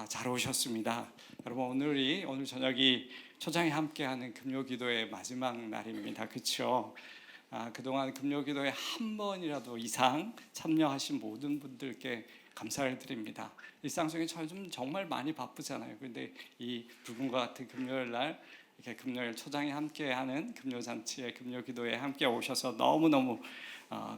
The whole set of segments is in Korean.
잘 오셨습니다. 여러분 오늘 저녁이 초장에 함께하는 금요기도의 마지막 날입니다. 그렇죠? 그동안 금요기도에 한 번이라도 이상 참여하신 모든 분들께 감사를 드립니다. 일상 속에 정말 많이 바쁘잖아요. 그런데 이 붉은과 같은 금요일 날 이렇게 금요일 초장에 함께하는 금요잔치에 금요기도에 함께 오셔서 너무너무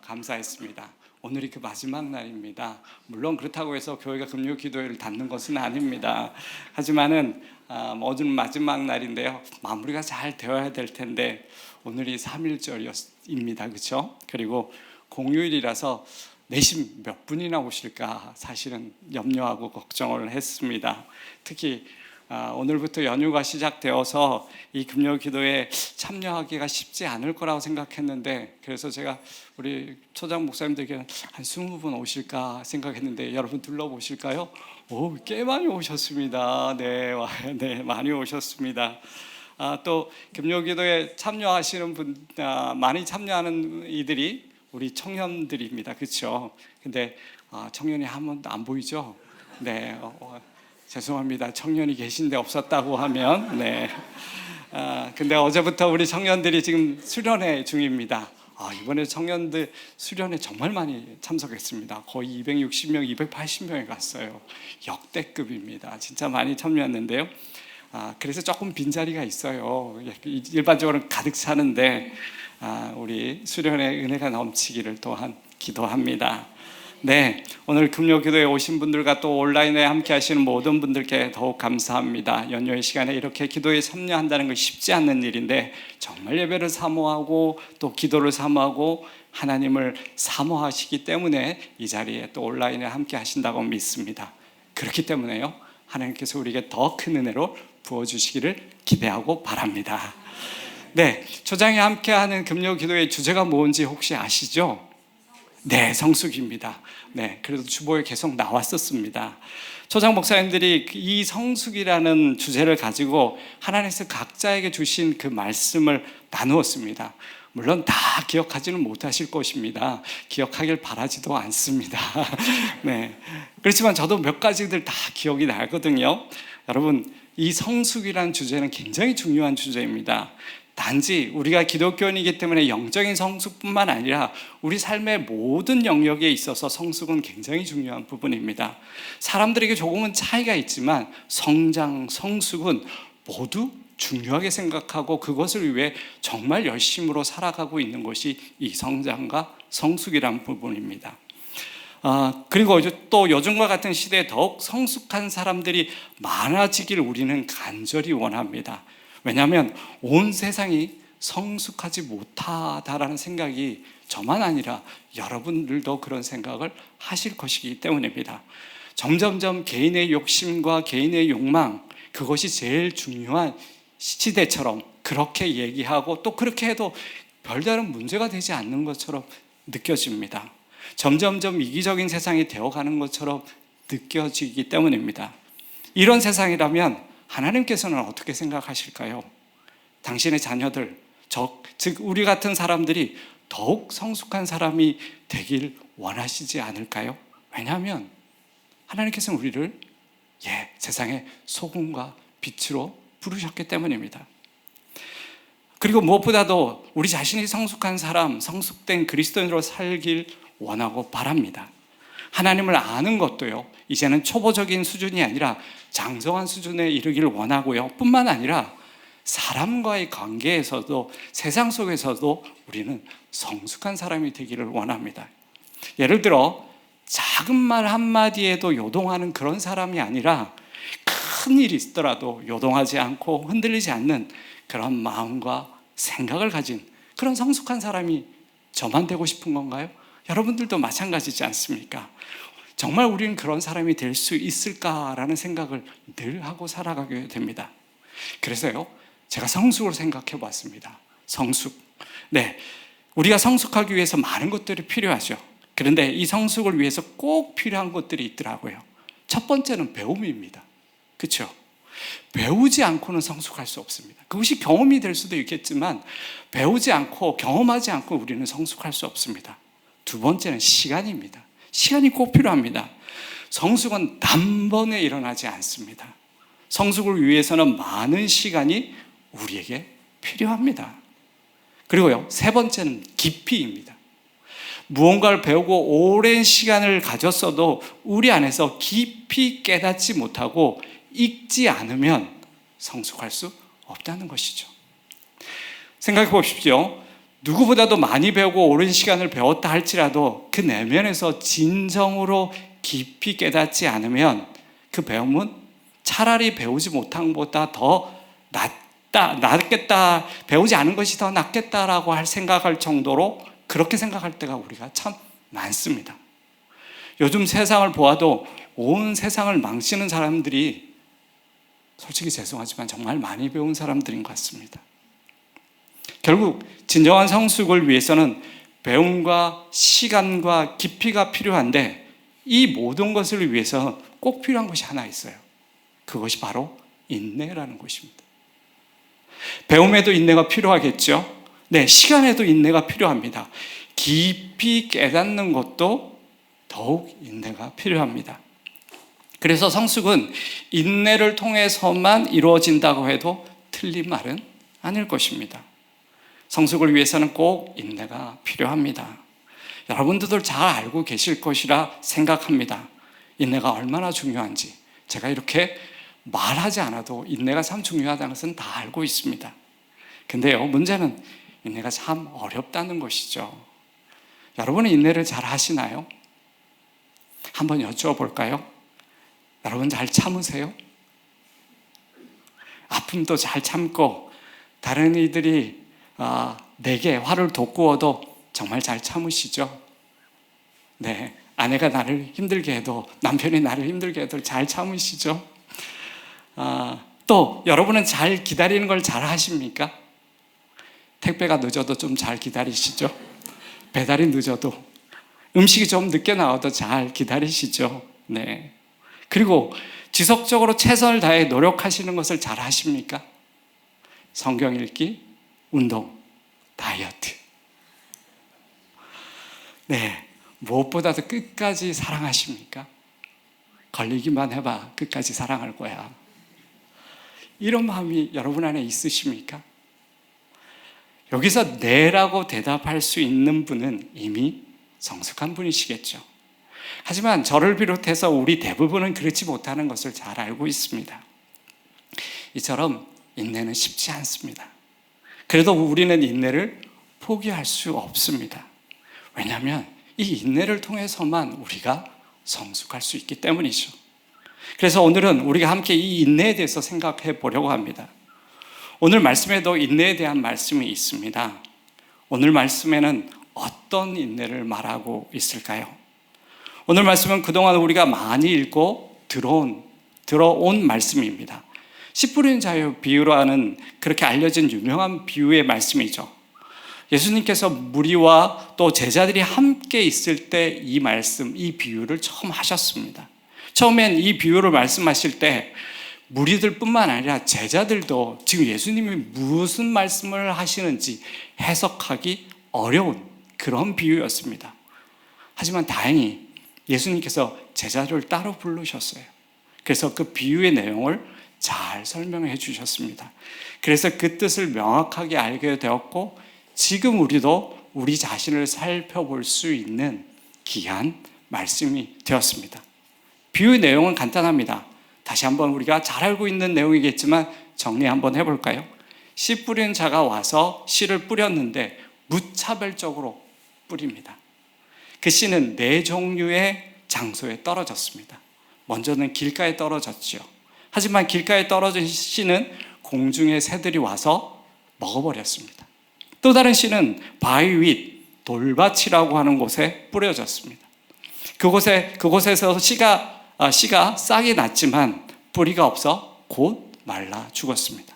감사했습니다. 오늘이 그 마지막 날입니다. 물론 그렇다고 해서 교회가 금요기도회를 닫는 것은 아닙니다. 하지만은 오늘 마지막 날인데요. 마무리가 잘 되어야 될 텐데 오늘이 3.1절입니다. 그렇죠? 그리고 공휴일이라서 내심 몇 분이나 오실까 사실은 염려하고 걱정을 했습니다. 특히 오늘부터 연휴가 시작되어서 이 금요기도에 참여하기가 쉽지 않을 거라고 생각했는데, 그래서 제가 우리 초장 목사님들에게 한 20분 오실까 생각했는데 여러분 둘러보실까요? 꽤 많이 오셨습니다. 네, 많이 오셨습니다. 또 금요기도에 참여하시는 분, 많이 참여하는 이들이 우리 청년들입니다. 그렇죠? 근데 청년이 한 번도 안 보이죠? 네. 죄송합니다. 청년이 계신데 없었다고 하면 근데 어제부터 우리 청년들이 지금 수련회 중입니다. 이번에 청년들 수련회 정말 많이 참석했습니다. 거의 260명, 280명이 갔어요. 역대급입니다. 진짜 많이 참여했는데요. 그래서 조금 빈자리가 있어요. 일반적으로는 가득 차는데 우리 수련회 은혜가 넘치기를 또한 기도합니다. 네, 오늘 금요기도에 오신 분들과 또 온라인에 함께 하시는 모든 분들께 더욱 감사합니다. 연휴의 시간에 이렇게 기도에 참여한다는 건 쉽지 않는 일인데 정말 예배를 사모하고 또 기도를 사모하고 하나님을 사모하시기 때문에 이 자리에 또 온라인에 함께 하신다고 믿습니다. 그렇기 때문에요, 하나님께서 우리에게 더 큰 은혜로 부어주시기를 기대하고 바랍니다. 네, 초장에 함께하는 금요기도의 주제가 뭔지 혹시 아시죠? 네, 성숙입니다. 네, 그래도 주보에 계속 나왔었습니다. 초장 목사님들이 이 성숙이라는 주제를 가지고 하나님께서 각자에게 주신 그 말씀을 나누었습니다. 물론 다 기억하지는 못하실 것입니다. 기억하길 바라지도 않습니다. 네, 그렇지만 저도 몇 가지들 다 기억이 나거든요. 여러분, 이 성숙이라는 주제는 굉장히 중요한 주제입니다. 단지 우리가 기독교인이기 때문에 영적인 성숙뿐만 아니라 우리 삶의 모든 영역에 있어서 성숙은 굉장히 중요한 부분입니다. 사람들에게 조금은 차이가 있지만 성장, 성숙은 모두 중요하게 생각하고 그것을 위해 정말 열심으로 살아가고 있는 것이 이 성장과 성숙이라는 부분입니다. 그리고 또 요즘과 같은 시대에 더욱 성숙한 사람들이 많아지길 우리는 간절히 원합니다. 왜냐하면 온 세상이 성숙하지 못하다라는 생각이 저만 아니라 여러분들도 그런 생각을 하실 것이기 때문입니다. 점점점 개인의 욕심과 개인의 욕망, 그것이 제일 중요한 시대처럼 그렇게 얘기하고 또 그렇게 해도 별다른 문제가 되지 않는 것처럼 느껴집니다. 점점점 이기적인 세상이 되어가는 것처럼 느껴지기 때문입니다. 이런 세상이라면 하나님께서는 어떻게 생각하실까요? 당신의 자녀들, 즉 우리 같은 사람들이 더욱 성숙한 사람이 되길 원하시지 않을까요? 왜냐하면 하나님께서는 우리를 세상의 소금과 빛으로 부르셨기 때문입니다. 그리고 무엇보다도 우리 자신이 성숙한 사람, 성숙된 그리스도인으로 살길 원하고 바랍니다. 하나님을 아는 것도요, 이제는 초보적인 수준이 아니라 장성한 수준에 이르기를 원하고요, 뿐만 아니라 사람과의 관계에서도 세상 속에서도 우리는 성숙한 사람이 되기를 원합니다. 예를 들어 작은 말 한마디에도 요동하는 그런 사람이 아니라 큰 일이 있더라도 요동하지 않고 흔들리지 않는 그런 마음과 생각을 가진 그런 성숙한 사람이 저만 되고 싶은 건가요? 여러분들도 마찬가지지 않습니까? 정말 우리는 그런 사람이 될 수 있을까라는 생각을 늘 하고 살아가게 됩니다. 그래서요, 제가 성숙을 생각해 봤습니다. 성숙. 네, 우리가 성숙하기 위해서 많은 것들이 필요하죠. 그런데 이 성숙을 위해서 꼭 필요한 것들이 있더라고요. 첫 번째는 배움입니다. 그렇죠? 배우지 않고는 성숙할 수 없습니다. 그것이 경험이 될 수도 있겠지만 배우지 않고 경험하지 않고 우리는 성숙할 수 없습니다. 두 번째는 시간입니다. 시간이 꼭 필요합니다. 성숙은 단번에 일어나지 않습니다. 성숙을 위해서는 많은 시간이 우리에게 필요합니다. 그리고요, 세 번째는 깊이입니다. 무언가를 배우고 오랜 시간을 가졌어도 우리 안에서 깊이 깨닫지 못하고 읽지 않으면 성숙할 수 없다는 것이죠. 생각해 보십시오. 누구보다도 많이 배우고 오랜 시간을 배웠다 할지라도 그 내면에서 진정으로 깊이 깨닫지 않으면 그 배움은 차라리 배우지 못한 것보다 더 낫겠다, 배우지 않은 것이 더 낫겠다라고 생각할 정도로 그렇게 생각할 때가 우리가 참 많습니다. 요즘 세상을 보아도 온 세상을 망치는 사람들이 솔직히 죄송하지만 정말 많이 배운 사람들인 것 같습니다. 결국 진정한 성숙을 위해서는 배움과 시간과 깊이가 필요한데 이 모든 것을 위해서 꼭 필요한 것이 하나 있어요. 그것이 바로 인내라는 것입니다. 배움에도 인내가 필요하겠죠. 네, 시간에도 인내가 필요합니다. 깊이 깨닫는 것도 더욱 인내가 필요합니다. 그래서 성숙은 인내를 통해서만 이루어진다고 해도 틀린 말은 아닐 것입니다. 성숙을 위해서는 꼭 인내가 필요합니다. 여러분들도 잘 알고 계실 것이라 생각합니다. 인내가 얼마나 중요한지. 제가 이렇게 말하지 않아도 인내가 참 중요하다는 것은 다 알고 있습니다. 근데요, 문제는 인내가 참 어렵다는 것이죠. 여러분은 인내를 잘 하시나요? 한번 여쭈어볼까요? 여러분 잘 참으세요? 아픔도 잘 참고 다른 이들이 내게 화를 돋구어도 정말 잘 참으시죠? 네, 아내가 나를 힘들게 해도 남편이 나를 힘들게 해도 잘 참으시죠? 또 여러분은 잘 기다리는 걸 잘 하십니까? 택배가 늦어도 좀 잘 기다리시죠? 배달이 늦어도 음식이 좀 늦게 나와도 잘 기다리시죠? 네. 그리고 지속적으로 최선을 다해 노력하시는 것을 잘 하십니까? 성경 읽기, 운동, 다이어트. 네. 무엇보다도 끝까지 사랑하십니까? 걸리기만 해봐. 끝까지 사랑할 거야. 이런 마음이 여러분 안에 있으십니까? 여기서 네라고 대답할 수 있는 분은 이미 성숙한 분이시겠죠. 하지만 저를 비롯해서 우리 대부분은 그렇지 못하는 것을 잘 알고 있습니다. 이처럼 인내는 쉽지 않습니다. 그래도 우리는 인내를 포기할 수 없습니다. 왜냐하면 이 인내를 통해서만 우리가 성숙할 수 있기 때문이죠. 그래서 오늘은 우리가 함께 이 인내에 대해서 생각해 보려고 합니다. 오늘 말씀에도 인내에 대한 말씀이 있습니다. 오늘 말씀에는 어떤 인내를 말하고 있을까요? 오늘 말씀은 그동안 우리가 많이 읽고 들어온 말씀입니다. 씨 뿌리는 자의 비유로 하는 그렇게 알려진 유명한 비유의 말씀이죠. 예수님께서 무리와 또 제자들이 함께 있을 때 이 말씀, 이 비유를 처음 하셨습니다. 처음엔 이 비유를 말씀하실 때 무리들뿐만 아니라 제자들도 지금 예수님이 무슨 말씀을 하시는지 해석하기 어려운 그런 비유였습니다. 하지만 다행히 예수님께서 제자들을 따로 부르셨어요. 그래서 그 비유의 내용을 잘 설명해 주셨습니다. 그래서 그 뜻을 명확하게 알게 되었고 지금 우리도 우리 자신을 살펴볼 수 있는 귀한 말씀이 되었습니다. 비유의 내용은 간단합니다. 다시 한번 우리가 잘 알고 있는 내용이겠지만 정리 한번 해볼까요? 씨 뿌리는 자가 와서 씨를 뿌렸는데 무차별적으로 뿌립니다. 그 씨는 네 종류의 장소에 떨어졌습니다. 먼저는 길가에 떨어졌죠. 하지만 길가에 떨어진 씨는 공중의 새들이 와서 먹어버렸습니다. 또 다른 씨는 바위 윗 돌밭이라고 하는 곳에 뿌려졌습니다. 그곳에서 씨가 싹이 났지만 뿌리가 없어 곧 말라 죽었습니다.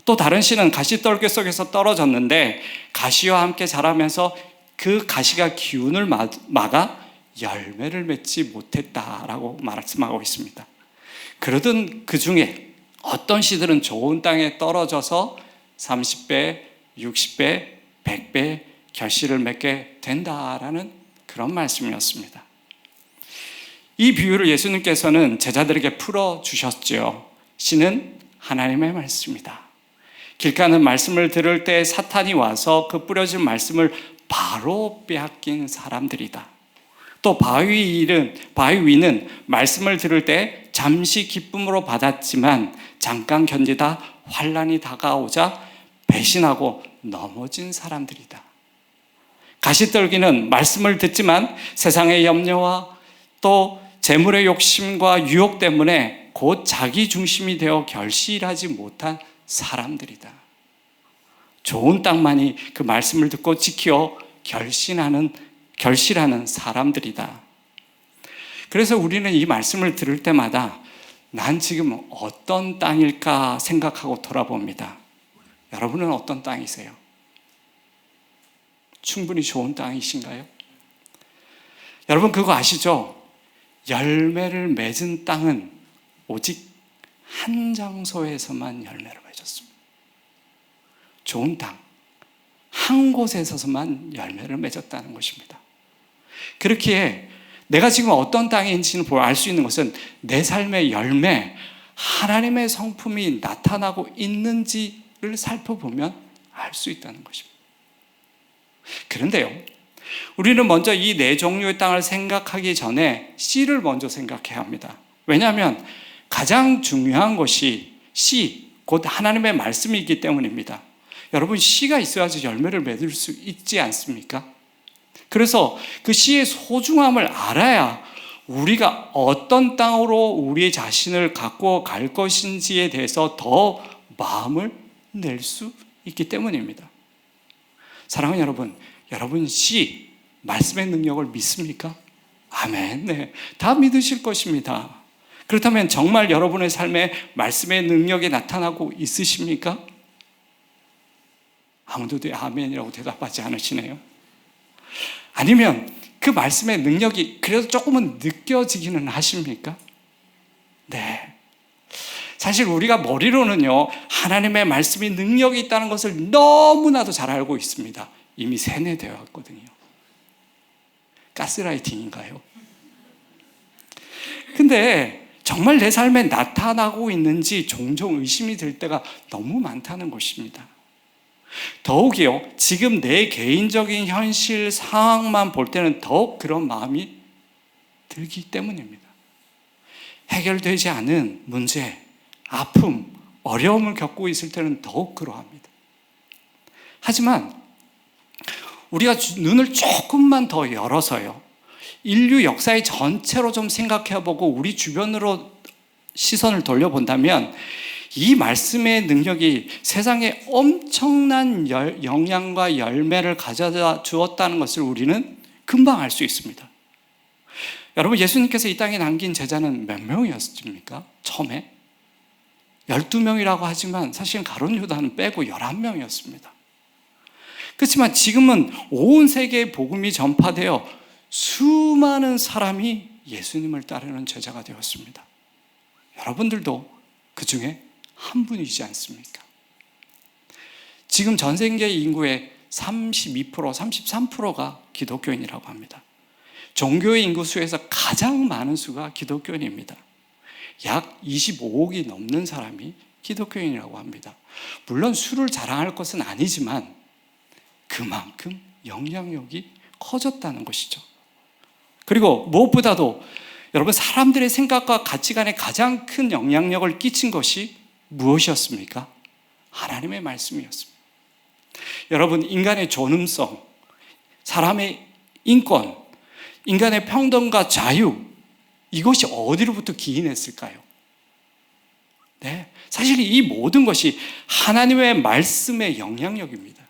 또 다른 씨는 가시떨기 속에서 떨어졌는데 가시와 함께 자라면서 그 가시가 기운을 막아 열매를 맺지 못했다라고 말씀하고 있습니다. 그러던 그 중에 어떤 씨들은 좋은 땅에 떨어져서 30배, 60배, 100배 결실을 맺게 된다라는 그런 말씀이었습니다. 이 비유를 예수님께서는 제자들에게 풀어주셨죠. 씨는 하나님의 말씀이다. 길 가는 말씀을 들을 때 사탄이 와서 그 뿌려진 말씀을 바로 빼앗긴 사람들이다. 또 바위 위는 말씀을 들을 때 잠시 기쁨으로 받았지만 잠깐 견디다 환난이 다가오자 배신하고 넘어진 사람들이다. 가시떨기는 말씀을 듣지만 세상의 염려와 또 재물의 욕심과 유혹 때문에 곧 자기 중심이 되어 결실하지 못한 사람들이다. 좋은 땅만이 그 말씀을 듣고 지켜 결실하는 사람들이다. 그래서 우리는 이 말씀을 들을 때마다 난 지금 어떤 땅일까 생각하고 돌아봅니다. 여러분은 어떤 땅이세요? 충분히 좋은 땅이신가요? 여러분 그거 아시죠? 열매를 맺은 땅은 오직 한 장소에서만 열매를 맺었습니다. 좋은 땅, 한 곳에서만 열매를 맺었다는 것입니다. 그렇기에 내가 지금 어떤 땅인지는 알 수 있는 것은 내 삶의 열매, 하나님의 성품이 나타나고 있는지를 살펴보면 알 수 있다는 것입니다. 그런데요, 우리는 먼저 이 네 종류의 땅을 생각하기 전에 씨를 먼저 생각해야 합니다. 왜냐하면 가장 중요한 것이 씨, 곧 하나님의 말씀이기 때문입니다. 여러분, 씨가 있어야지 열매를 맺을 수 있지 않습니까? 그래서 그 씨의 소중함을 알아야 우리가 어떤 땅으로 우리 자신을 갖고 갈 것인지에 대해서 더 마음을 낼 수 있기 때문입니다. 사랑하는 여러분, 여러분 씨, 말씀의 능력을 믿습니까? 아멘. 네, 다 믿으실 것입니다. 그렇다면 정말 여러분의 삶에 말씀의 능력이 나타나고 있으십니까? 아무도 아멘이라고 대답하지 않으시네요. 아니면 그 말씀의 능력이 그래도 조금은 느껴지기는 하십니까? 네. 사실 우리가 머리로는요, 하나님의 말씀이 능력이 있다는 것을 너무나도 잘 알고 있습니다. 이미 세뇌되어 왔거든요. 가스라이팅인가요? 근데 정말 내 삶에 나타나고 있는지 종종 의심이 들 때가 너무 많다는 것입니다. 더욱이요, 지금 내 개인적인 현실 상황만 볼 때는 더욱 그런 마음이 들기 때문입니다. 해결되지 않은 문제, 아픔, 어려움을 겪고 있을 때는 더욱 그러합니다. 하지만 우리가 눈을 조금만 더 열어서요, 인류 역사의 전체로 좀 생각해보고 우리 주변으로 시선을 돌려본다면 이 말씀의 능력이 세상에 엄청난 영향과 열매를 가져다 주었다는 것을 우리는 금방 알 수 있습니다. 여러분, 예수님께서 이 땅에 남긴 제자는 몇 명이었습니까? 처음에 12명이라고 하지만 사실 가룟 유다는 빼고 11명이었습니다. 그렇지만 지금은 온 세계에 복음이 전파되어 수많은 사람이 예수님을 따르는 제자가 되었습니다. 여러분들도 그 중에 한 분이지 않습니까? 지금 전 세계 인구의 32%, 33%가 기독교인이라고 합니다. 종교의 인구 수에서 가장 많은 수가 기독교인입니다. 약 25억이 넘는 사람이 기독교인이라고 합니다. 물론 수를 자랑할 것은 아니지만 그만큼 영향력이 커졌다는 것이죠. 그리고 무엇보다도 여러분, 사람들의 생각과 가치관에 가장 큰 영향력을 끼친 것이 무엇이었습니까? 하나님의 말씀이었습니다. 여러분, 인간의 존엄성, 사람의 인권, 인간의 평등과 자유, 이것이 어디로부터 기인했을까요? 네, 사실 이 모든 것이 하나님의 말씀의 영향력입니다.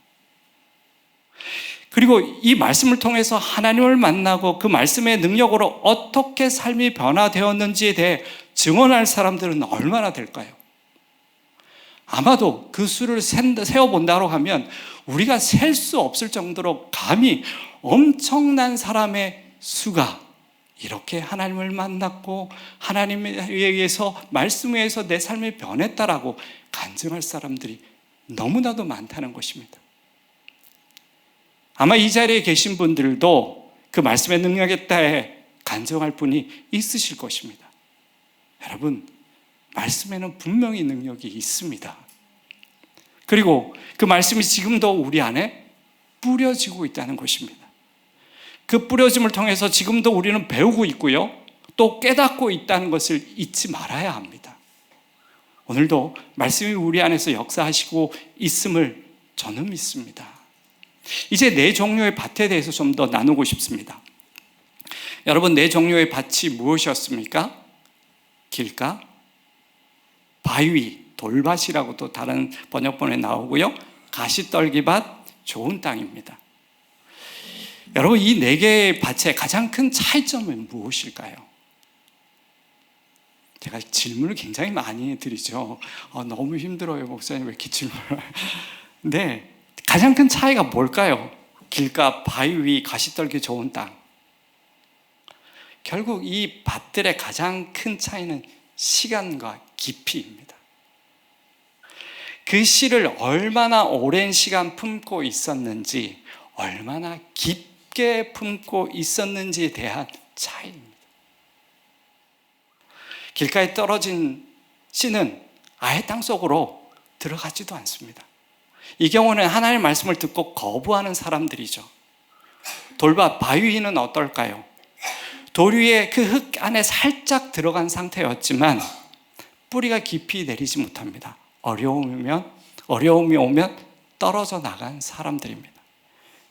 그리고 이 말씀을 통해서 하나님을 만나고 그 말씀의 능력으로 어떻게 삶이 변화되었는지에 대해 증언할 사람들은 얼마나 될까요? 아마도 그 수를 세어본다고 하면 우리가 셀 수 없을 정도로 감히 엄청난 사람의 수가 이렇게 하나님을 만났고 하나님에 의해서, 말씀에 의해서 내 삶이 변했다라고 간증할 사람들이 너무나도 많다는 것입니다. 아마 이 자리에 계신 분들도 그 말씀의 능력에 따라 간증할 분이 있으실 것입니다. 여러분, 말씀에는 분명히 능력이 있습니다. 그리고 그 말씀이 지금도 우리 안에 뿌려지고 있다는 것입니다. 그 뿌려짐을 통해서 지금도 우리는 배우고 있고요, 또 깨닫고 있다는 것을 잊지 말아야 합니다. 오늘도 말씀이 우리 안에서 역사하시고 있음을 저는 믿습니다. 이제 네 종류의 밭에 대해서 좀 더 나누고 싶습니다. 여러분, 네 종류의 밭이 무엇이었습니까? 길가, 바위, 돌밭이라고 또 다른 번역본에 나오고요, 가시떨기밭, 좋은 땅입니다. 여러분, 이 네 개의 밭의 가장 큰 차이점은 무엇일까요? 제가 질문을 굉장히 많이 드리죠. 너무 힘들어요, 목사님, 왜 이렇게 질문을. 네, 가장 큰 차이가 뭘까요? 길가, 바위, 가시떨기, 좋은 땅. 결국 이 밭들의 가장 큰 차이는 시간과 깊이입니다. 그 씨를 얼마나 오랜 시간 품고 있었는지, 얼마나 깊게 품고 있었는지에 대한 차이입니다. 길가에 떨어진 씨는 아예 땅속으로 들어가지도 않습니다. 이 경우는 하나님의 말씀을 듣고 거부하는 사람들이죠. 돌밭, 바위는 어떨까요? 돌 위에 그 흙 안에 살짝 들어간 상태였지만 뿌리가 깊이 내리지 못합니다. 어려움이 오면 떨어져 나간 사람들입니다.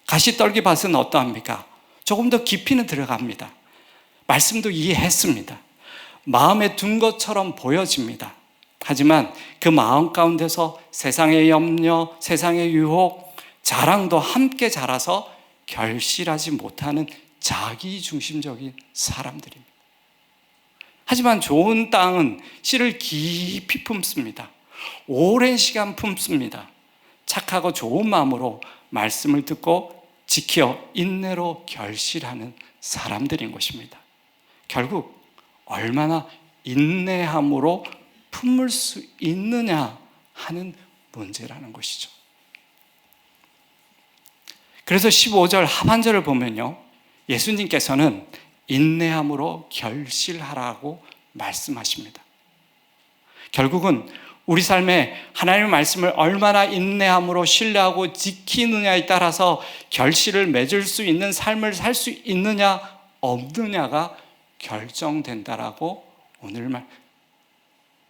가시떨기밭은 어떠합니까? 조금 더 깊이는 들어갑니다. 말씀도 이해했습니다. 마음에 둔 것처럼 보여집니다. 하지만 그 마음 가운데서 세상의 염려, 세상의 유혹, 자랑도 함께 자라서 결실하지 못하는 자기중심적인 사람들입니다. 하지만 좋은 땅은 씨를 깊이 품습니다. 오랜 시간 품습니다. 착하고 좋은 마음으로 말씀을 듣고 지켜 인내로 결실하는 사람들인 것입니다. 결국 얼마나 인내함으로 품을 수 있느냐 하는 문제라는 것이죠. 그래서 15절 하반절을 보면요, 예수님께서는 인내함으로 결실하라고 말씀하십니다. 결국은 우리 삶에 하나님의 말씀을 얼마나 인내함으로 신뢰하고 지키느냐에 따라서 결실을 맺을 수 있는 삶을 살 수 있느냐 없느냐가 결정된다라고 오늘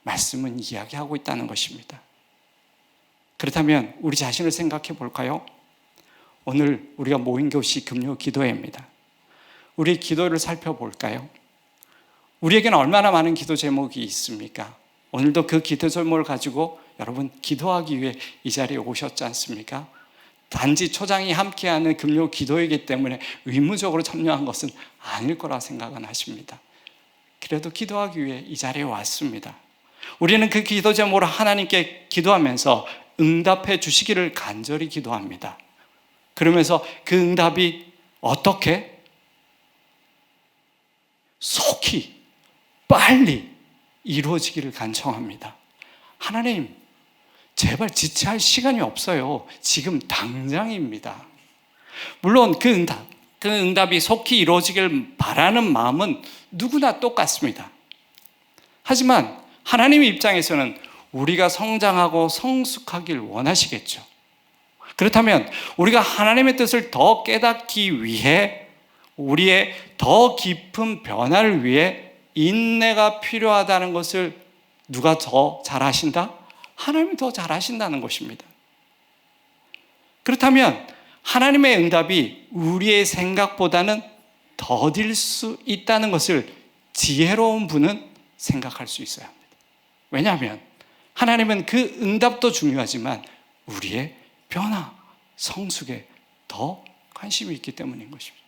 말씀은 이야기하고 있다는 것입니다. 그렇다면 우리 자신을 생각해 볼까요? 오늘 우리가 모인 곳이 금요 기도회입니다. 우리의 기도를 살펴볼까요? 우리에게는 얼마나 많은 기도 제목이 있습니까? 오늘도 그 기도 제목을 가지고 여러분 기도하기 위해 이 자리에 오셨지 않습니까? 단지 초장이 함께하는 금요 기도이기 때문에 의무적으로 참여한 것은 아닐 거라 생각은 하십니다. 그래도 기도하기 위해 이 자리에 왔습니다. 우리는 그 기도 제목으로 하나님께 기도하면서 응답해 주시기를 간절히 기도합니다. 그러면서 그 응답이 어떻게? 속히 빨리 이루어지기를 간청합니다. 하나님, 제발 지체할 시간이 없어요. 지금 당장입니다. 물론 그 응답이 속히 이루어지길 바라는 마음은 누구나 똑같습니다. 하지만 하나님의 입장에서는 우리가 성장하고 성숙하길 원하시겠죠. 그렇다면 우리가 하나님의 뜻을 더 깨닫기 위해, 우리의 더 깊은 변화를 위해 인내가 필요하다는 것을 누가 더 잘하신다? 하나님이 더 잘하신다는 것입니다. 그렇다면 하나님의 응답이 우리의 생각보다는 더딜 수 있다는 것을 지혜로운 분은 생각할 수 있어야 합니다. 왜냐하면 하나님은 그 응답도 중요하지만 우리의 변화, 성숙에 더 관심이 있기 때문인 것입니다.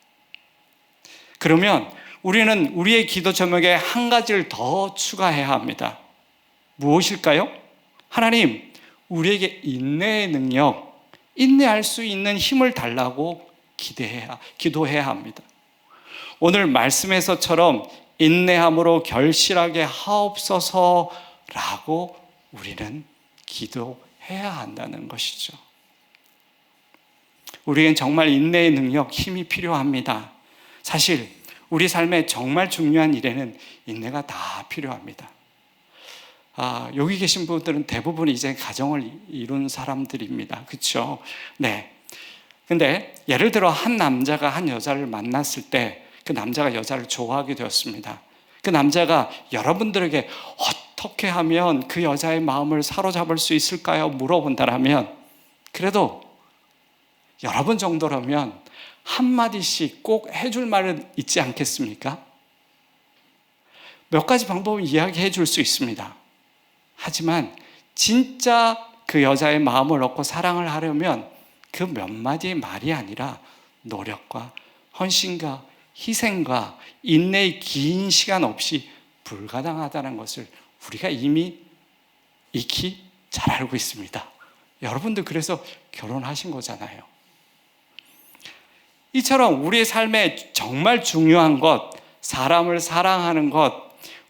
그러면 우리는 우리의 기도 제목에 한 가지를 더 추가해야 합니다. 무엇일까요? 하나님, 우리에게 인내의 능력, 인내할 수 있는 힘을 달라고 기도해야 합니다. 오늘 말씀에서처럼 인내함으로 결실하게 하옵소서라고 우리는 기도해야 한다는 것이죠. 우리에겐 정말 인내의 능력, 힘이 필요합니다. 사실 우리 삶에 정말 중요한 일에는 인내가 다 필요합니다. 여기 계신 분들은 대부분 이제 가정을 이룬 사람들입니다. 그렇죠? 네. 근데 예를 들어 한 남자가 한 여자를 만났을 때 그 남자가 여자를 좋아하게 되었습니다. 그 남자가 여러분들에게 어떻게 하면 그 여자의 마음을 사로잡을 수 있을까요? 물어본다라면 그래도 여러분 정도라면 한마디씩 꼭 해줄 말은 있지 않겠습니까? 몇 가지 방법을 이야기해 줄 수 있습니다. 하지만 진짜 그 여자의 마음을 얻고 사랑을 하려면 그 몇 마디의 말이 아니라 노력과 헌신과 희생과 인내의 긴 시간 없이 불가능하다는 것을 우리가 이미 익히 잘 알고 있습니다. 여러분도 그래서 결혼하신 거잖아요. 이처럼 우리의 삶에 정말 중요한 것, 사람을 사랑하는 것,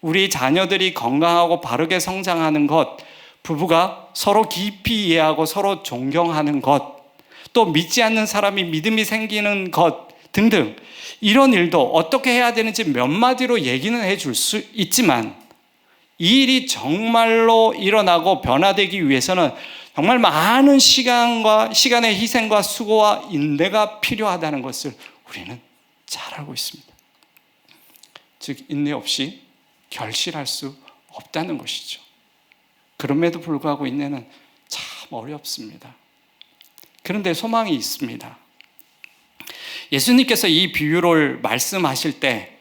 우리 자녀들이 건강하고 바르게 성장하는 것, 부부가 서로 깊이 이해하고 서로 존경하는 것, 또 믿지 않는 사람이 믿음이 생기는 것 등등 이런 일도 어떻게 해야 되는지 몇 마디로 얘기는 해줄 수 있지만 이 일이 정말로 일어나고 변화되기 위해서는 정말 많은 시간의 희생과 수고와 인내가 필요하다는 것을 우리는 잘 알고 있습니다. 즉 인내 없이 결실할 수 없다는 것이죠. 그럼에도 불구하고 인내는 참 어렵습니다. 그런데 소망이 있습니다. 예수님께서 이 비유를 말씀하실 때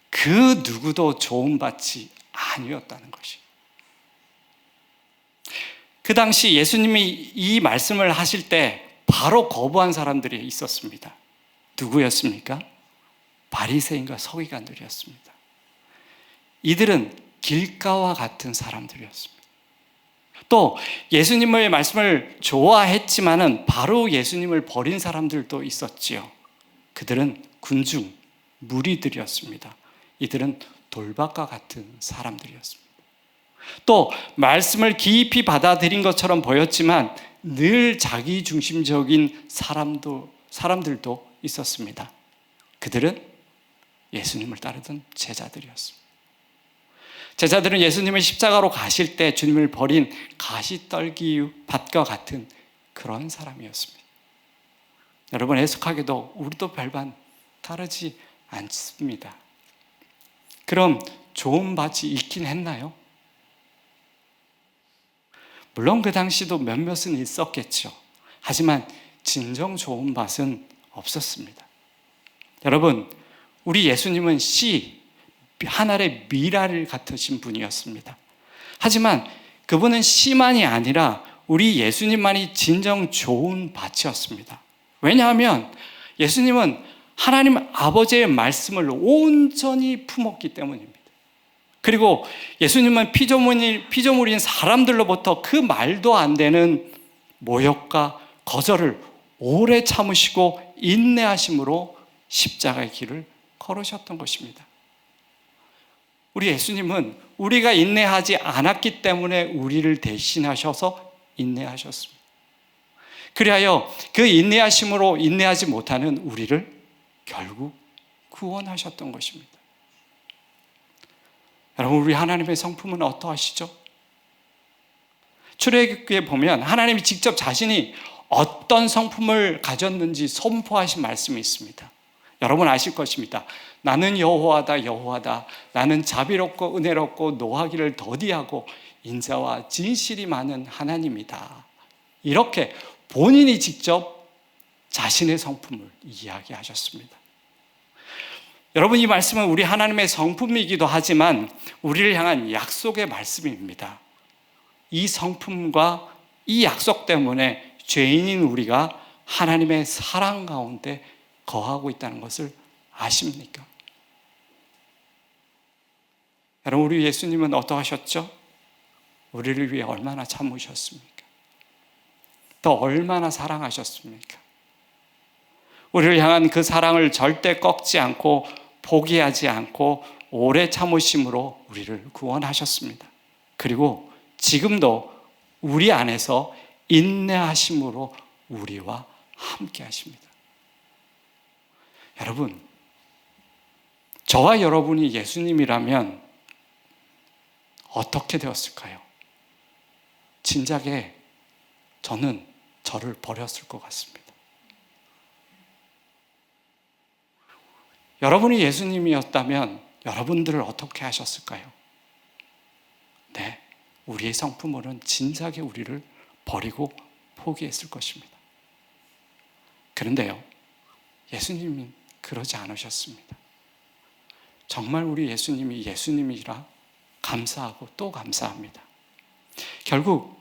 그 누구도 조언받지 아니었다는 것이. 그 당시 예수님이 이 말씀을 하실 때 바로 거부한 사람들이 있었습니다. 누구였습니까? 바리새인과 서기관들이었습니다. 이들은 길가와 같은 사람들이었습니다. 또 예수님의 말씀을 좋아했지만은 바로 예수님을 버린 사람들도 있었지요. 그들은 군중, 무리들이었습니다. 이들은 돌박과 같은 사람들이었습니다. 또 말씀을 깊이 받아들인 것처럼 보였지만 늘 자기중심적인 사람들도 있었습니다. 그들은 예수님을 따르던 제자들이었습니다. 제자들은 예수님을 십자가로 가실 때 주님을 버린 가시떨기 밭과 같은 그런 사람이었습니다. 여러분, 해석하게도 우리도 별반 다르지 않습니다. 그럼 좋은 밭이 있긴 했나요? 물론 그 당시도 몇몇은 있었겠죠. 하지만 진정 좋은 밭은 없었습니다. 여러분, 우리 예수님은 씨, 한 알의 미랄을 같으신 분이었습니다. 하지만 그분은 씨만이 아니라 우리 예수님만이 진정 좋은 밭이었습니다. 왜냐하면 예수님은 하나님 아버지의 말씀을 온전히 품었기 때문입니다. 그리고 예수님은 피조물인 사람들로부터 그 말도 안 되는 모욕과 거절을 오래 참으시고 인내하심으로 십자가의 길을 걸으셨던 것입니다. 우리 예수님은 우리가 인내하지 않았기 때문에 우리를 대신하셔서 인내하셨습니다. 그리하여 그 인내하심으로 인내하지 못하는 우리를 결국 구원하셨던 것입니다. 여러분, 우리 하나님의 성품은 어떠하시죠? 출애굽기에 보면 하나님이 직접 자신이 어떤 성품을 가졌는지 선포하신 말씀이 있습니다. 여러분 아실 것입니다. 나는 여호와다 여호와다. 나는 자비롭고 은혜롭고 노하기를 더디하고 인자와 진실이 많은 하나님이다. 이렇게 본인이 직접 자신의 성품을 이야기하셨습니다. 여러분, 이 말씀은 우리 하나님의 성품이기도 하지만 우리를 향한 약속의 말씀입니다. 이 성품과 이 약속 때문에 죄인인 우리가 하나님의 사랑 가운데 거하고 있다는 것을 아십니까? 여러분, 우리 예수님은 어떠하셨죠? 우리를 위해 얼마나 참으셨습니까? 또 얼마나 사랑하셨습니까? 우리를 향한 그 사랑을 절대 꺾지 않고 포기하지 않고 오래 참으심으로 우리를 구원하셨습니다. 그리고 지금도 우리 안에서 인내하심으로 우리와 함께 하십니다. 여러분, 저와 여러분이 예수님이라면 어떻게 되었을까요? 진작에 저는 저를 버렸을 것 같습니다. 여러분이 예수님이었다면 여러분들을 어떻게 하셨을까요? 네, 우리의 성품으로는 진작에 우리를 버리고 포기했을 것입니다. 그런데요, 예수님은 그러지 않으셨습니다. 정말 우리 예수님이 예수님이라 감사하고 또 감사합니다. 결국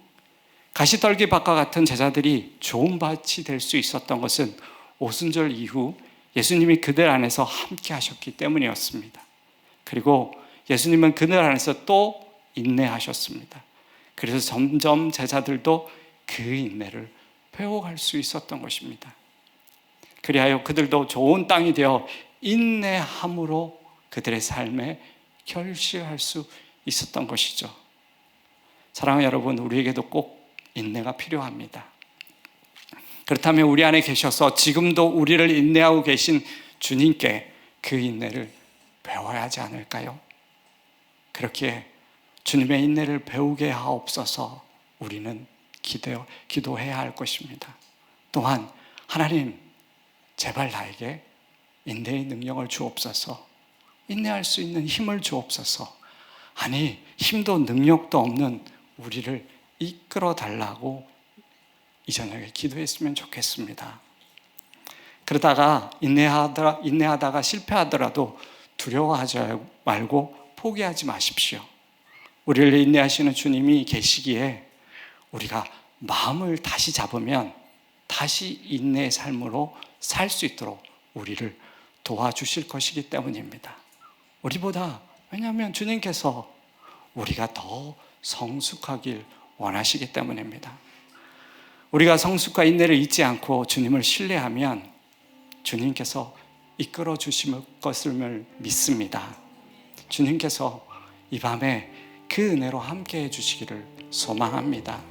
가시떨기밭과 같은 제자들이 좋은 밭이 될 수 있었던 것은 오순절 이후 예수님이 그들 안에서 함께 하셨기 때문이었습니다. 그리고 예수님은 그들 안에서 또 인내하셨습니다. 그래서 점점 제자들도 그 인내를 배워갈 수 있었던 것입니다. 그리하여 그들도 좋은 땅이 되어 인내함으로 그들의 삶에 결실할 수 있었던 것이죠. 사랑하는 여러분, 우리에게도 꼭 인내가 필요합니다. 그렇다면 우리 안에 계셔서 지금도 우리를 인내하고 계신 주님께 그 인내를 배워야 하지 않을까요? 그렇게 주님의 인내를 배우게 하옵소서 우리는 기도해야 할 것입니다. 또한 하나님, 제발 나에게 인내의 능력을 주옵소서, 인내할 수 있는 힘을 주옵소서. 아니, 힘도 능력도 없는 우리를 이끌어 달라고 이 저녁에 기도했으면 좋겠습니다. 그러다가 인내하다가 실패하더라도 두려워하지 말고 포기하지 마십시오. 우리를 인내하시는 주님이 계시기에 우리가 마음을 다시 잡으면 다시 인내의 삶으로 살 수 있도록 우리를 도와주실 것이기 때문입니다. 우리보다, 왜냐하면 주님께서 우리가 더 성숙하길 원하시기 때문입니다. 우리가 성숙과 인내를 잊지 않고 주님을 신뢰하면 주님께서 이끌어 주실 것을 믿습니다. 주님께서 이 밤에 그 은혜로 함께 해주시기를 소망합니다.